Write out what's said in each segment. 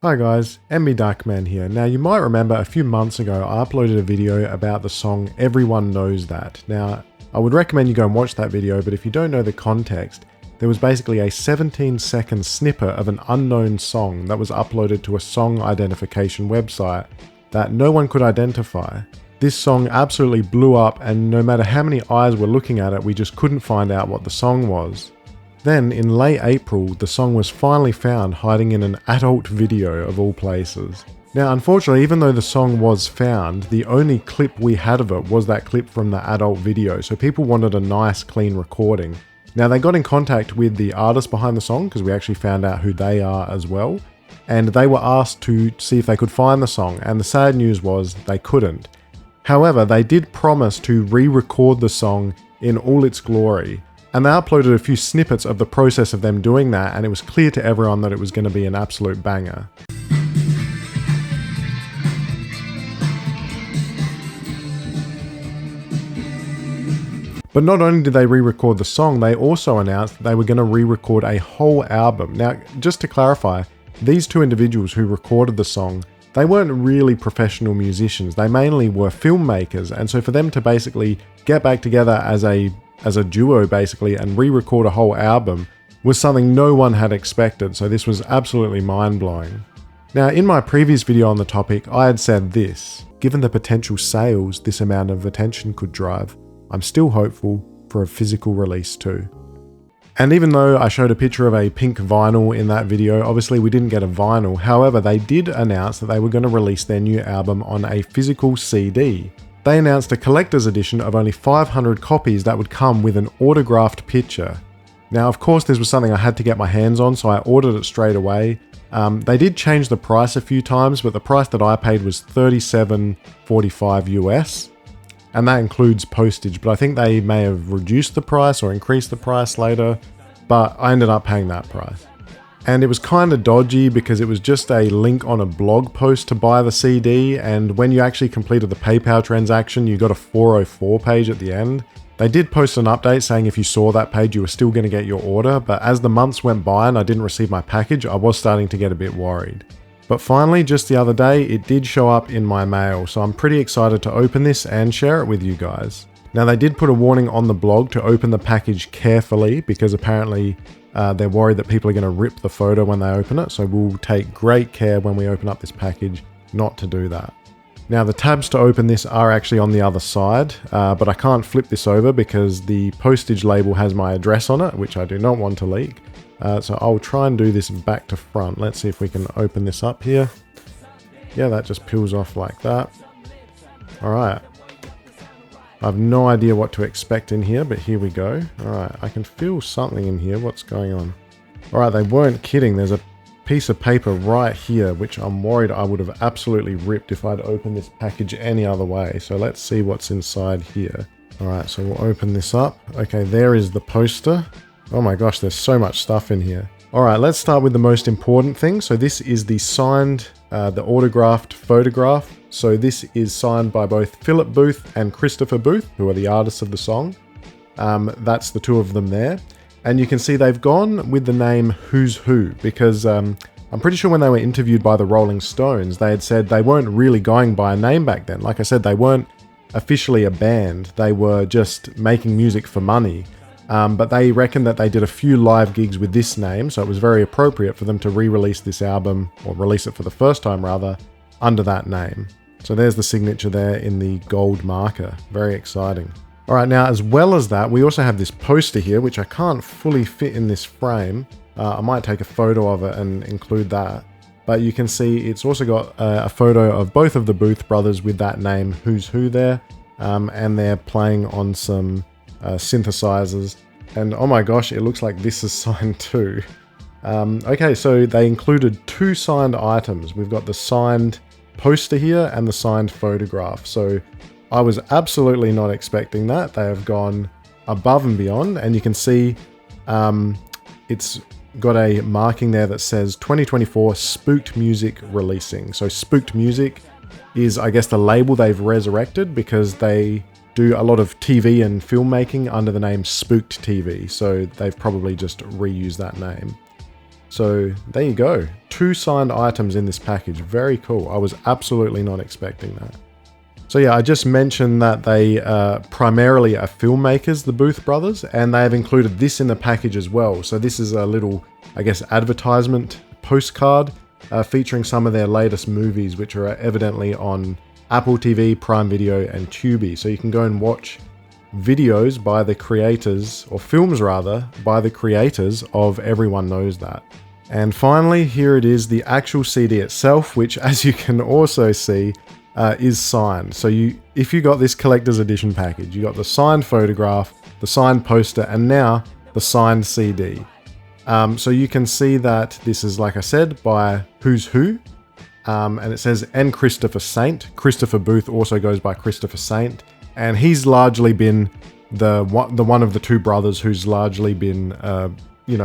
Hi guys, MB Darkman here. Now you might remember a few months ago I uploaded a video about the song Everyone Knows That. Now I would recommend you go and watch that video, but if you don't know the context, there was basically a 17-second snippet of an unknown song that was uploaded to a song identification website that no one could identify. This song absolutely blew up, and no matter how many eyes were looking at it, we just couldn't find out what the song was. Then, in late April, the song was finally found hiding in an adult video of all places. Now, unfortunately, even though the song was found, the only clip we had of it was that clip from the adult video, so people wanted a nice, clean recording. Now, they got in contact with the artist behind the song, because we actually found out who they are as well, and they were asked to see if they could find the song, and the sad news was they couldn't. However, they did promise to re-record the song in all its glory. And they uploaded a few snippets of the process of them doing that, and it was clear to everyone that it was going to be an absolute banger. But not only did they re-record the song, they also announced that they were going to re-record a whole album. Now, just to clarify, these two individuals who recorded the song, they weren't really professional musicians. They mainly were filmmakers, and so for them to basically get back together as a duo basically and re-record a whole album was something no one had expected, so this was absolutely mind-blowing. Now, in my previous video on the topic, I had said this: given the potential sales this amount of attention could drive, I'm still hopeful for a physical release too. And even though I showed a picture of a pink vinyl in that video, obviously we didn't get a vinyl. However, they did announce that they were going to release their new album on a physical CD. They announced a collector's edition of only 500 copies that would come with an autographed picture. Now, of course, this was something I had to get my hands on, so I ordered it straight away. They did change the price a few times, but the price that I paid was $37.45 US, and that includes postage, but I think they may have reduced the price or increased the price later, but I ended up paying that price. And it was kind of dodgy because it was just a link on a blog post to buy the CD, and when you actually completed the PayPal transaction, you got a 404 page at the end. They did post an update saying if you saw that page, you were still going to get your order, but as the months went by and I didn't receive my package, I was starting to get a bit worried. But finally, just the other day, it did show up in my mail, so I'm pretty excited to open this and share it with you guys. Now, they did put a warning on the blog to open the package carefully because apparently they're worried that people are going to rip the photo when they open it, so we'll take great care when we open up this package not to do that. Now, the tabs to open this are actually on the other side, but I can't flip this over because the postage label has my address on it, which I do not want to leak. So I'll try and do this back to front. Let's see if we can open this up here. Yeah, that just peels off like that. Alright. I have no idea what to expect in here, but here we go. Alright, I can feel something in here. What's going on? Alright, they weren't kidding. There's a piece of paper right here, which I'm worried I would have absolutely ripped if I'd opened this package any other way. So let's see what's inside here. Alright, so we'll open this up. Okay, there is the poster. Oh my gosh, there's so much stuff in here. Alright, let's start with the most important thing. So this is the signed, the autographed photograph. So this is signed by both Phillip Booth and Christopher Booth, who are the artists of the song. That's the two of them there. And you can see they've gone with the name Who's Who, because I'm pretty sure when they were interviewed by the Rolling Stones, they had said they weren't really going by a name back then. Like I said, they weren't officially a band. They were just making music for money. But they reckon that they did a few live gigs with this name, so it was very appropriate for them to re-release this album, or release it for the first time rather, under that name. So there's the signature there in the gold marker. Very exciting. Alright, now as well as that, we also have this poster here, which I can't fully fit in this frame. I might take a photo of it and include that. But you can see it's also got a photo of both of the Booth brothers with that name, Who's Who there. And they're playing on some synthesizers. And oh my gosh, it looks like this is signed too. Okay, so they included two signed items. We've got the signed poster here and the signed photograph. So I was absolutely not expecting that. They have gone above and beyond, and you can see it's got a marking there that says 2024 Spooked Music releasing. So Spooked Music is, I guess, the label they've resurrected because they do a lot of TV and filmmaking under the name Spooked TV. So they've probably just reused that name. So there you go. 2 signed items in this package. Very cool. I was absolutely not expecting that. So yeah, I just mentioned that they primarily are filmmakers, the Booth brothers, and they have included this in the package as well. So this is a little, I guess, advertisement postcard featuring some of their latest movies, which are evidently on Apple TV, Prime Video, and Tubi. So you can go and watch videos by the creators, or films rather, by the creators of Everyone Knows That. And finally, here it is, the actual CD itself, which, as you can also see, is signed. So if you got this collector's edition package, you got the signed photograph, the signed poster, and now the signed CD. So you can see that this is, like I said, by Who's Who, and it says, and Christopher Saint. Christopher Booth also goes by Christopher Saint, and he's largely been the one of the 2 brothers who's largely been,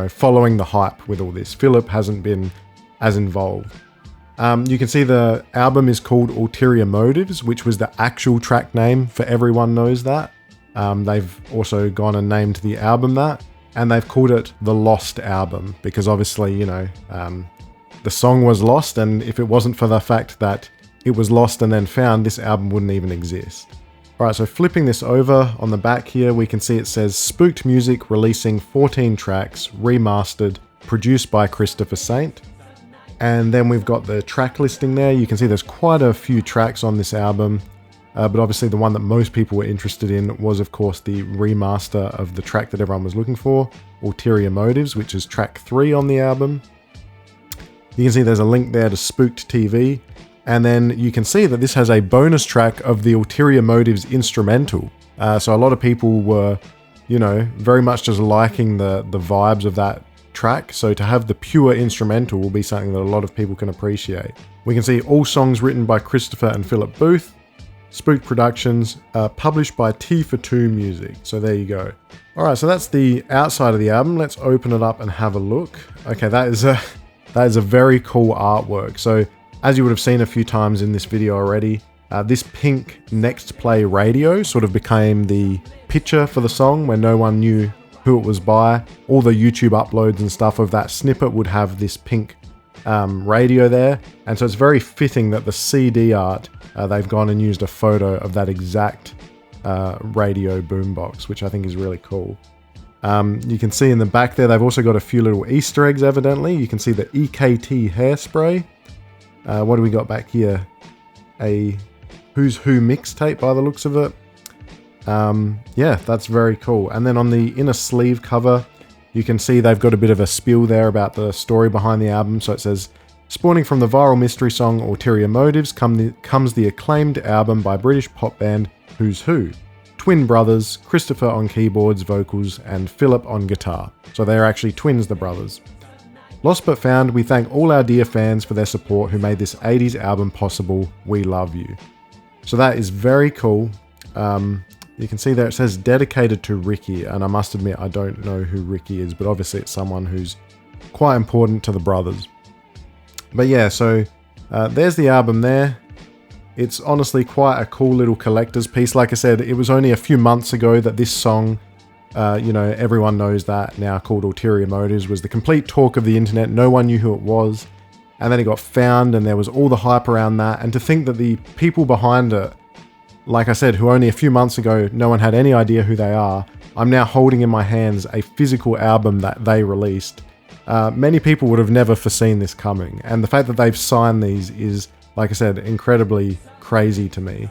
following the hype with all this. Phillip hasn't been as involved. You can see the album is called Ulterior Motives, which was the actual track name for Everyone Knows That. They've also gone and named the album that, and they've called it the Lost Album, because obviously, the song was lost, and if it wasn't for the fact that it was lost and then found, this album wouldn't even exist. Alright, so flipping this over on the back here, we can see it says Spooked Music releasing 14 tracks, remastered, produced by Christopher Saint. And then we've got the track listing there. You can see there's quite a few tracks on this album, but obviously the one that most people were interested in was, of course, the remaster of the track that everyone was looking for, Ulterior Motives, which is track 3 on the album. You can see there's a link there to Spooked TV, and then you can see that this has a bonus track of the Ulterior Motives instrumental. So a lot of people were, very much just liking the vibes of that track, so to have the pure instrumental will be something that a lot of people can appreciate. We can see all songs written by Christopher and Phillip Booth, Spooked Productions, published by T for 2 Music. So there you go. Alright, so that's the outside of the album. Let's open it up and have a look. Okay, that is a very cool artwork. So as you would have seen a few times in this video already, this pink Next Play radio sort of became the picture for the song when no one knew who it was by. All the YouTube uploads and stuff of that snippet would have this pink radio there, and so it's very fitting that the CD art, they've gone and used a photo of that exact radio boombox, which I think is really cool. You can see in the back there, they've also got a few little Easter eggs evidently. You can see the EKT hairspray. What do we got back here? A Who's Who mixtape by the looks of it. Yeah, that's very cool. And then on the inner sleeve cover, you can see they've got a bit of a spiel there about the story behind the album. So it says, spawning from the viral mystery song Ulterior Motives comes the acclaimed album by British pop band Who's Who. Twin brothers, Christopher on keyboards, vocals, and Phillip on guitar. So they're actually twins, the brothers. Lost but found, we thank all our dear fans for their support who made this 80s album possible. We love you. So that is very cool. You can see there it says dedicated to Ricky, and I must admit I don't know who Ricky is, but obviously it's someone who's quite important to the brothers. But yeah, so there's the album there. It's honestly quite a cool little collector's piece. Like I said, it was only a few months ago that this song, Everyone Knows That, now called Ulterior Motives, was the complete talk of the internet. No one knew who it was. And then it got found and there was all the hype around that. And to think that the people behind it, like I said, who only a few months ago, no one had any idea who they are, I'm now holding in my hands a physical album that they released. Many people would have never foreseen this coming. And the fact that they've signed these is, like I said, incredibly crazy to me.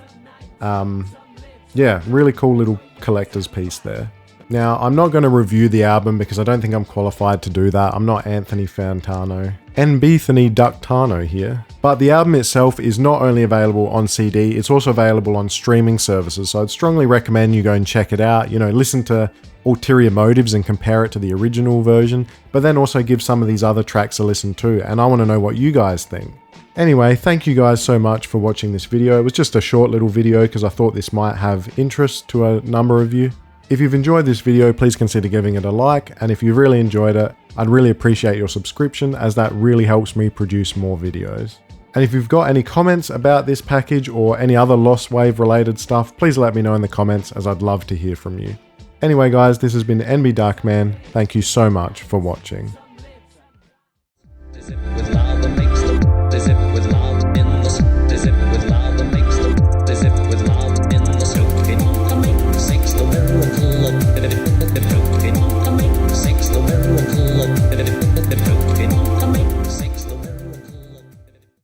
Yeah, really cool little collector's piece there. Now, I'm not going to review the album because I don't think I'm qualified to do that. I'm not Anthony Fantano. Bethany Ductano here. But the album itself is not only available on CD, it's also available on streaming services. So I'd strongly recommend you go and check it out. Listen to Ulterior Motives and compare it to the original version, but then also give some of these other tracks a listen too. And I want to know what you guys think. Anyway, thank you guys so much for watching this video. It was just a short little video because I thought this might have interest to a number of you. If you've enjoyed this video, please consider giving it a like, and if you really enjoyed it, I'd really appreciate your subscription as that really helps me produce more videos. And if you've got any comments about this package or any other Lost Wave related stuff, please let me know in the comments as I'd love to hear from you. Anyway guys, this has been NB Darkman. Thank you so much for watching.